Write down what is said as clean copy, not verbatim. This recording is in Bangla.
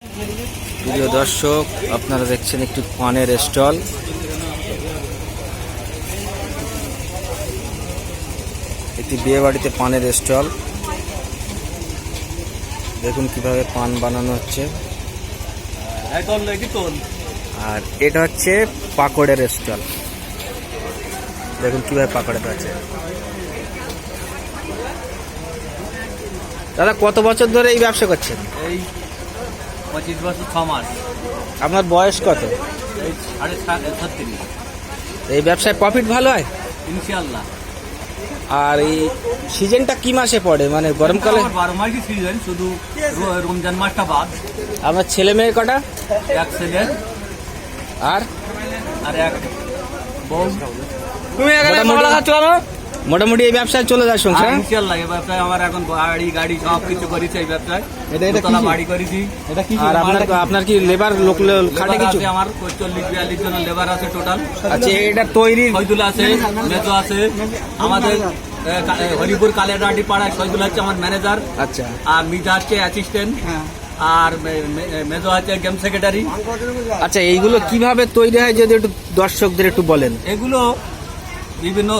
প্রিয় দর্শক, আপনারা দেখছেন একটি পানের স্টল। একটি বিয়ে বাড়িতে পানের স্টল। দেখুন কিভাবে পান বানানো হচ্ছে। আর এটা হচ্ছে পাকড়ের স্টল। দেখুন কিভাবে পাকড়ে আছে। দাদা, কত বছর ধরে এই ব্যবসা করছেন? এই 25 বছর 6 মাস। আপনার বয়স কত? এই 36। এই ব্যবসায় প্রফিট ভালো হয় ইনশাআল্লাহ। আর এই সিজনটা কি মাসে পড়ে, মানে গরমকালে? 12 মাসই সিজন, শুধু রমজান মাসটা বাদ। আপনার ছেলে মেয়ে কটা? এক ছেলে আর আর এক বউ। মোটামুটি এই ব্যবসায় চলে যায় সংসার। ইনশাআল্লাহ এই ব্যবসায় আমার এখন গাড়ি সব কিছু করেছি। এই ব্যবসায় দোতলা বাড়ি করেছি। আর আপনার কি লেবার লোক খাটে কিছু? আমার 40-42 জন লেবার আছে টোটাল। আচ্ছা, এটা তৈরি শহীদুল আছে, মেজো আছে। আমাদের হরিপুর কালিয়াডাটি পাড়ায় শহীদুল হচ্ছে আমার ম্যানেজার। আচ্ছা। আর মিজা হচ্ছে অ্যাসিস্ট্যান্ট। আর মেজো হচ্ছে গেম সেক্রেটারি। আচ্ছা, এইগুলো কিভাবে তৈরি হয় যদি একটু দর্শকদের একটু বলেন। এগুলো বিভিন্ন